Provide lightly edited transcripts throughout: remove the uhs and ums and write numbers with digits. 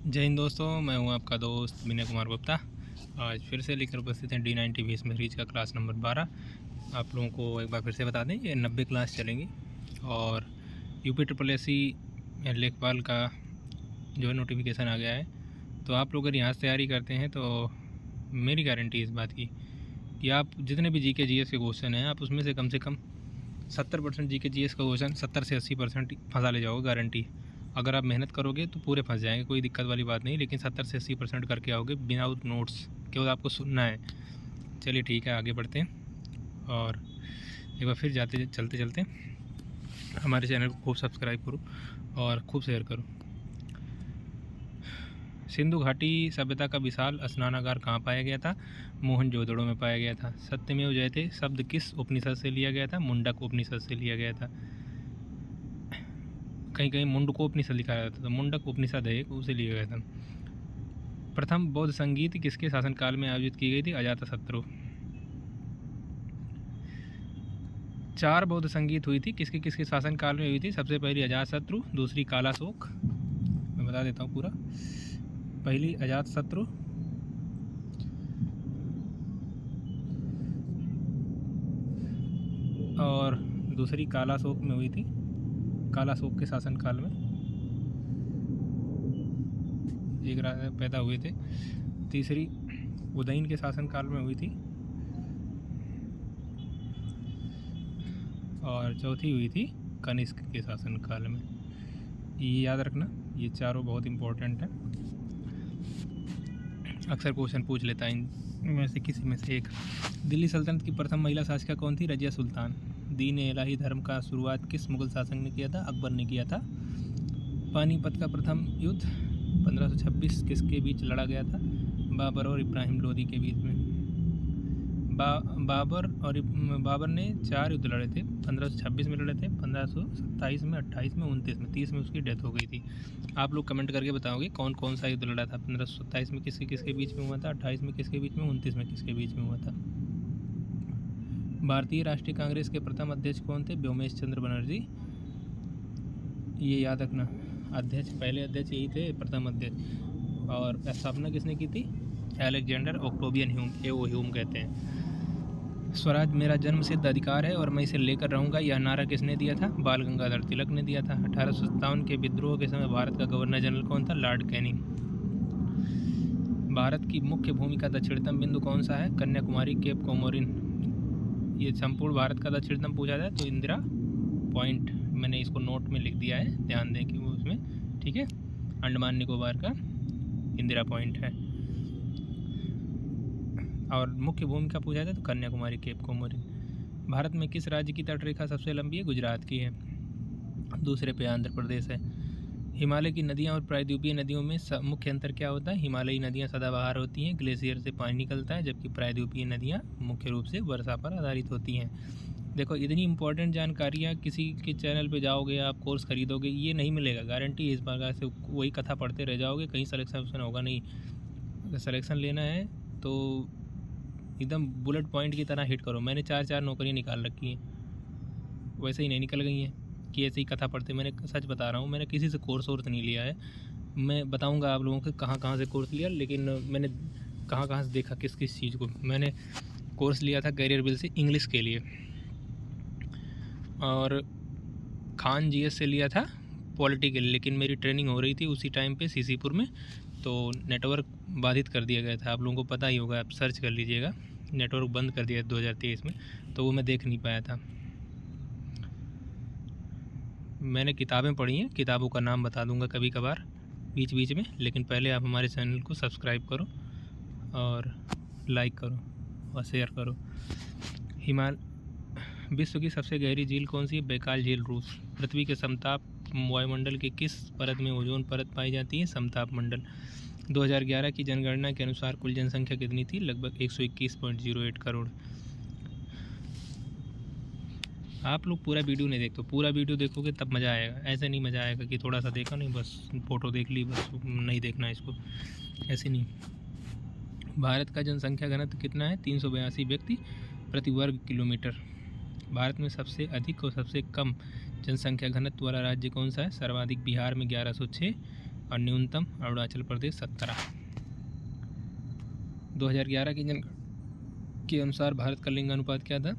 जय हिंद दोस्तों, मैं हूं आपका दोस्त विनय कुमार गुप्ता। आज फिर से लेकर उपस्थित हैं D90 बेस मैथमेटिक्स का क्लास नंबर 12। आप लोगों को एक बार फिर से बता दें, ये 90 क्लास चलेंगी और UP SSC लेखपाल का जो है नोटिफिकेशन आ गया है। तो आप लोग अगर यहाँ से तैयारी करते हैं तो मेरी गारंटी इस बात की कि आप जितने भी GK GS के क्वेश्चन हैं, आप उसमें से कम 70% GK GS का क्वेश्चन 70 से 80% फंसा ले जाओगे, गारंटी। अगर आप मेहनत करोगे तो पूरे फंस जाएंगे, कोई दिक्कत वाली बात नहीं। लेकिन 70 से 80% करके आओगे विदाउट नोट्स, केवल आपको सुनना है। चलिए ठीक है, आगे बढ़ते हैं। और एक बार फिर चलते हमारे चैनल को खूब सब्सक्राइब करो और खूब शेयर करो। सिंधु घाटी सभ्यता का विशाल स्नानागार कहाँ पाया गया था? मोहनजोदड़ो में पाया गया था। सत्यमेव जयते शब्द किस उपनिषद से लिया गया था? मुंडक उपनिषद से लिया गया था। कहीं कहीं मुंडकोपनिषद लिखा जाता था, तो मुंडक उपनिषद है, उसे लिया गया था। प्रथम बौद्ध संगीत किसके शासनकाल में आयोजित की गई थी? अजातशत्रु। 4 बौद्ध संगीत हुई थी, किसके शासनकाल में हुई थी? सबसे पहली अजातशत्रु, दूसरी कालाशोक, मैं बता देता हूँ पूरा। पहली अजातशत्रु, और दूसरी कालाशोक में हुई थी, कालाशोक के शासनकाल में एक राजा पैदा हुए थे। तीसरी उदयन के शासनकाल में हुई थी, और चौथी हुई थी कनिष्क के शासनकाल में। ये याद रखना, ये चारों बहुत इम्पोर्टेंट है, अक्सर क्वेश्चन पूछ लेता है इनमें से किसी में से एक। दिल्ली सल्तनत की प्रथम महिला शासिका कौन थी? रजिया सुल्तान। दीन इलाही धर्म का शुरुआत किस मुगल शासक ने किया था? अकबर ने किया था। पानीपत का प्रथम युद्ध 1526 किसके बीच लड़ा गया था? बाबर और इब्राहिम लोदी के बीच में। बाबर ने 4 युद्ध लड़े थे। 1526 में लड़े थे, 1527 में, 28 में, 29 में, 30 में उसकी डेथ हो गई थी। आप लोग कमेंट करके बताओगे कौन कौन सा युद्ध लड़ा था। 1527 में किसके बीच में हुआ था? 28 में किसके बीच में? 29 में किसके बीच में हुआ था? भारतीय राष्ट्रीय कांग्रेस के प्रथम अध्यक्ष कौन थे? व्योमेश चंद्र बनर्जी। ये याद रखना, पहले अध्यक्ष यही थे, प्रथम अध्यक्ष। और स्थापना किसने की थी? अलेक्जेंडर ऑक्टोवियन ह्यूम कहते हैं। स्वराज मेरा जन्म सिद्ध अधिकार है और मैं इसे लेकर रहूंगा, यह नारा किसने दिया था? बाल गंगाधर तिलक ने दिया था। 1857 के विद्रोह के समय भारत का गवर्नर जनरल कौन था? Lord Canning. भारत की मुख्य भूमि का दक्षिणतम बिंदु कौन सा है? Kanyakumari, Cape Comorin. ये संपूर्ण भारत का दक्षिणतम पूछा जाए तो इंदिरा पॉइंट, मैंने इसको नोट में लिख दिया है, ध्यान दें कि वो उसमें, ठीक है। अंडमान निकोबार का इंदिरा पॉइंट है। और मुख्य भूमि का पूछा जाए तो कन्याकुमारी, केप कोमोरिन। भारत में किस राज्य की तटरेखा सबसे लंबी है? गुजरात की है। दूसरे पे आंध्र प्रदेश है। हिमालय की नदियाँ और प्रायद्वीपीय नदियों में मुख्य अंतर क्या होता है? हिमालयी नदियाँ सदाबहार होती हैं, ग्लेशियर से पानी निकलता है, जबकि प्रायद्वीपीय नदियाँ मुख्य रूप से वर्षा पर आधारित होती हैं। देखो, इतनी इंपॉर्टेंट जानकारियाँ किसी के चैनल पे जाओगे, आप कोर्स खरीदोगे, ये नहीं मिलेगा, गारंटी है। इस प्रकार से वही कथा पढ़ते रह जाओगे, कहीं सिलेक्शन होगा नहीं। अगर सिलेक्शन लेना है तो एकदम बुलेट पॉइंट की तरह हिट करो। मैंने 4 नौकरियाँ निकाल रखी हैं, वैसे ही नहीं निकल गई हैं कि ऐसे ही कथा पढ़ते। मैंने सच बता रहा हूँ, मैंने किसी से कोर्स नहीं लिया है। मैं बताऊँगा आप लोगों को कहाँ से कोर्स लिया, लेकिन मैंने कहाँ से देखा किस चीज़ को। मैंने कोर्स लिया था कैरियर बिल से इंग्लिश के लिए, और खान GS से लिया था पॉलिटिकल। लेकिन मेरी ट्रेनिंग हो रही थी उसी टाइम पे सीसीपुर में, तो नेटवर्क बाधित कर दिया गया था। आप लोगों को पता ही होगा, आप सर्च कर लीजिएगा, नेटवर्क बंद कर दिया 2023 में, तो वो मैं देख नहीं पाया था। मैंने किताबें पढ़ी हैं, किताबों का नाम बता दूंगा कभी कभार बीच में, लेकिन पहले आप हमारे चैनल को सब्सक्राइब करो और लाइक करो और शेयर करो। विश्व की सबसे गहरी झील कौन सी है? बैकाल झील, रूस। पृथ्वी के समताप वायुमंडल के किस परत में ओजोन परत पाई जाती है? समताप मंडल। 2011 की जनगणना के अनुसार कुल जनसंख्या कितनी थी? लगभग 121.08 करोड़। आप लोग पूरा वीडियो नहीं देखते, पूरा वीडियो देखोगे तब मज़ा आएगा। ऐसे नहीं मज़ा आएगा कि थोड़ा सा देखा, नहीं बस फ़ोटो देख ली, बस नहीं देखना इसको, ऐसे नहीं। भारत का जनसंख्या घनत्व कितना है? 382 व्यक्ति प्रति वर्ग किलोमीटर। भारत में सबसे अधिक और सबसे कम जनसंख्या घनत्व वाला राज्य कौन सा है? सर्वाधिक बिहार में 1106, और न्यूनतम अरुणाचल प्रदेश 17। 2011 की जनगणना के अनुसार भारत का लिंग अनुपात क्या था?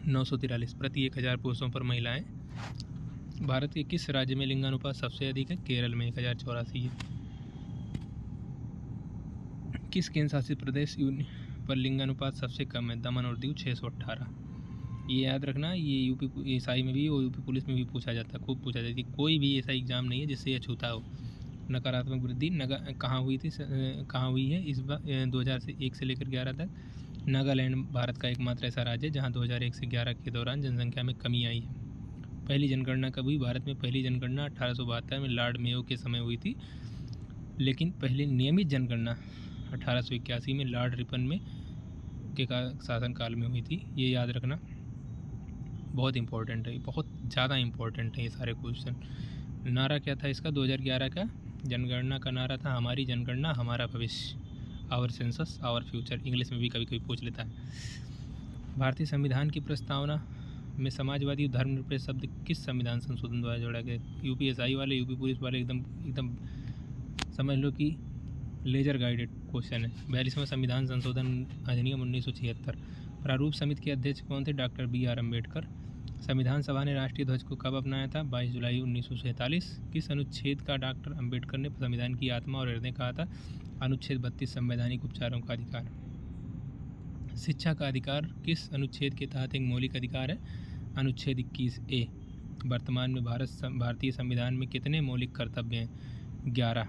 943 प्रति 1000 पुरुषों पर महिलाएं। भारत के किस राज्य में लिंगानुपात सबसे अधिक है? केरल में 1084 है। किस केंद्र शासित प्रदेश पर लिंगानुपात सबसे कम है? दमन और दीव 618। ये याद रखना, ये यूपी एसआई में भी और यूपी पुलिस में भी पूछा जाता है, खूब पूछा जाता है। कोई भी ऐसा एग्जाम नहीं है जिससे यह छूता हो। नकारात्मक वृद्धि कहाँ हुई थी, कहाँ हुई है इस बार 2001 से लेकर 11 तक? नागालैंड भारत का एकमात्र ऐसा राज्य है जहाँ 2001 से 11 के दौरान जनसंख्या में कमी आई है। पहली जनगणना कब हुई? भारत में पहली जनगणना 1872 में लॉर्ड मेयो के समय हुई थी, लेकिन पहली नियमित जनगणना 1881 में लॉर्ड रिपन में के शासनकाल में हुई थी। ये याद रखना, बहुत इंपॉर्टेंट है, बहुत ज़्यादा इंपॉर्टेंट है ये सारे क्वेश्चन। नारा क्या था इसका? 2011 का जनगणना का नारा था हमारी जनगणना हमारा भविष्य, our census our future. English में भी कभी कभी पूछ लेता है। भारतीय संविधान की प्रस्तावना में समाजवादी और धर्मनिरपेक्ष शब्द किस संविधान संशोधन द्वारा जोड़ा गया? यूपीएसआई वाले, यूपी पुलिस वाले एकदम समझ लो कि लेजर गाइडेड क्वेश्चन है। 42वां संविधान संशोधन अधिनियम 1976। प्रारूप समिति के अध्यक्ष कौन थे? Doctor BR Ambedkar. संविधान सभा ने राष्ट्रीय ध्वज को कब अपनाया था? 22 जुलाई 1947। किस अनुच्छेद का डॉक्टर अम्बेडकर ने संविधान की आत्मा और हृदय कहा था? अनुच्छेद 32 संवैधानिक उपचारों का अधिकार। शिक्षा का अधिकार किस अनुच्छेद के तहत एक मौलिक अधिकार है? अनुच्छेद 21A। वर्तमान में भारतीय संविधान में कितने मौलिक कर्तव्य हैं? 11।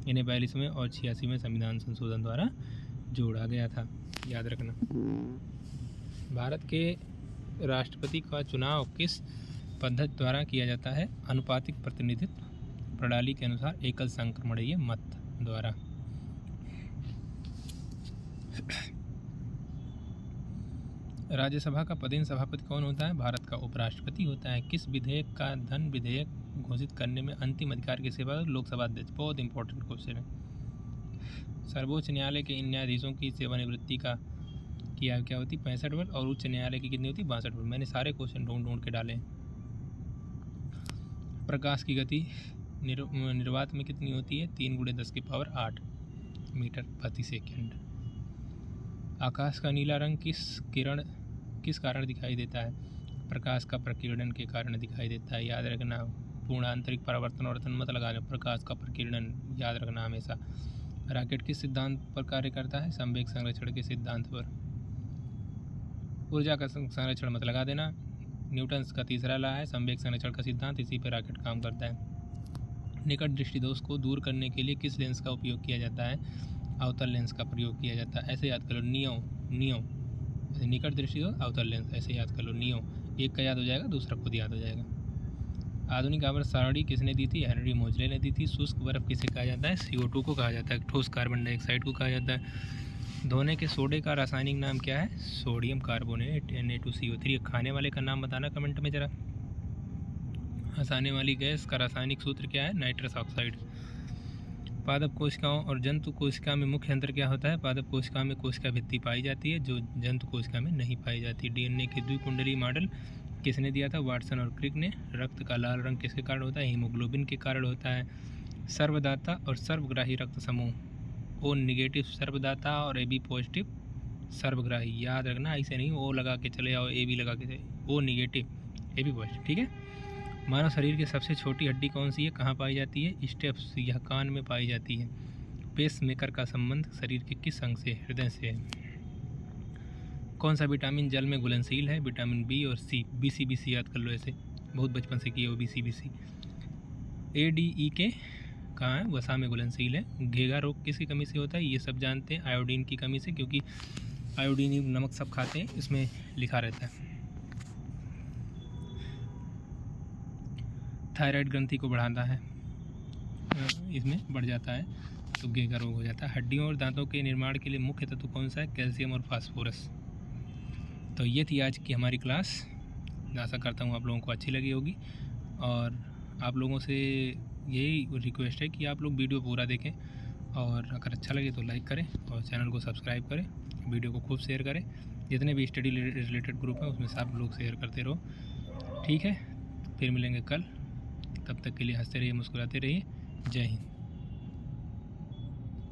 इन्हें 42वें और 86वें संविधान संशोधन द्वारा जोड़ा गया था, याद रखना। भारत के राष्ट्रपति का चुनाव किस पद्धति द्वारा किया जाता है? अनुपातिक प्रतिनिधित्व प्रणाली के अनुसार एकल संक्रमणीय मत द्वारा। राज्यसभा का पदेन सभापति कौन होता है? भारत का उपराष्ट्रपति होता है। किस विधेयक का धन विधेयक घोषित करने में अंतिम अधिकार किसे पास? लोकसभा अध्यक्ष। बहुत इंपॉर्टेंट क्वेश्चन है। सर्वोच्च न्यायालय के इन न्यायाधीशों की सेवानिवृत्ति का आयु क्या होती? 65 वर्ष। और उच्च न्यायालय की कितनी होती? 62 वर्ष। मैंने सारे क्वेश्चन ढूंढ के डाले। प्रकाश की गति निर्वात में कितनी होती है? 3 × 10⁸ मीटर प्रति सेकेंड। आकाश का नीला रंग किस कारण दिखाई देता है? प्रकाश का प्रकीर्णन के कारण दिखाई देता है, याद रखना। पूर्ण आंतरिक परावर्तन और मत लगाना, प्रकाश का प्रकीर्णन याद रखना हमेशा। रॉकेट किस सिद्धांत पर कार्य करता है? संवेग संरक्षण के सिद्धांत पर। ऊर्जा का संरक्षण मत लगा देना। न्यूटन का तीसरा लॉ है संवेग संरक्षण का सिद्धांत, इसी पर रॉकेट काम करता है। निकट दृष्टि दोष को दूर करने के लिए किस लेंस का उपयोग किया जाता है? अवतल लेंस का प्रयोग किया जाता है। ऐसे याद कर लो, नियो निकट दृष्टि दोष अवतल लेंस, ऐसे याद कर लो। नियो एक का याद हो जाएगा, दूसरा खुद याद हो जाएगा। आधुनिक आवर्त सारणी किसने दी थी? हेनरी मोजले ने दी थी। शुष्क बर्फ किसे कहा जाता है? CO2 को कहा जाता है। ठोस कार्बन डाइऑक्साइड को कहा जाता है। धोने के सोडे का रासायनिक नाम क्या है? Sodium carbonate Na2CO3। खाने वाले का नाम बताना कमेंट में जरा। हंसाने वाली गैस का रासायनिक सूत्र क्या है? Nitrous oxide. पादप कोशिकाओं और जंतु कोशिका में मुख्य अंतर क्या होता है? पादप कोशिका में कोशिका भित्ति पाई जाती है, जो जंतु कोशिका में नहीं पाई जाती। DNA के द्विकुंडलीय मॉडल किसने दिया था? वाटसन और क्रिक ने। रक्त का लाल रंग किसके कारण होता है? हीमोग्लोबिन के कारण होता है। सर्वदाता और सर्वग्राही रक्त समूह, O नेगेटिव सर्वदाता और AB पॉजिटिव सर्वग्राही। याद रखना, ऐसे नहीं O लगा के चले आओ, AB लगा के चले। O नेगेटिव AB पॉजिटिव, ठीक है। मानव शरीर की सबसे छोटी हड्डी कौन सी है? कहाँ पाई जाती है? स्टेप्स, यह कान में पाई जाती है। पेस मेकर का संबंध शरीर के किस अंग से? हृदय से है। कौन सा विटामिन जल में घुलनशील है? विटामिन B और C। BC याद कर लो, ऐसे बहुत बचपन से किए हो BC। ADEK कहाँ है? वसा में घुलनशील है। घेगा रोग किसकी कमी से होता है? ये सब जानते हैं, आयोडीन की कमी से, क्योंकि आयोडीन नमक सब खाते हैं, इसमें लिखा रहता है। थायराइड ग्रंथि को बढ़ाता है, इसमें बढ़ जाता है तो घेगा रोग हो जाता है। हड्डियों और दांतों के निर्माण के लिए मुख्य तत्व कौन सा है? कैल्शियम और फास्फोरस। तो ये थी आज की हमारी क्लास। आशा करता हूँ आप लोगों को अच्छी लगी होगी, और आप लोगों से यही रिक्वेस्ट है कि आप लोग वीडियो पूरा देखें, और अगर अच्छा लगे तो लाइक करें और चैनल को सब्सक्राइब करें। वीडियो को खूब शेयर करें। जितने भी स्टडी रिलेटेड ग्रुप हैं उसमें सब लोग शेयर करते रहो, ठीक है। फिर मिलेंगे कल, तब तक के लिए हंसते रहिए, मुस्कुराते रहिए। जय हिंद।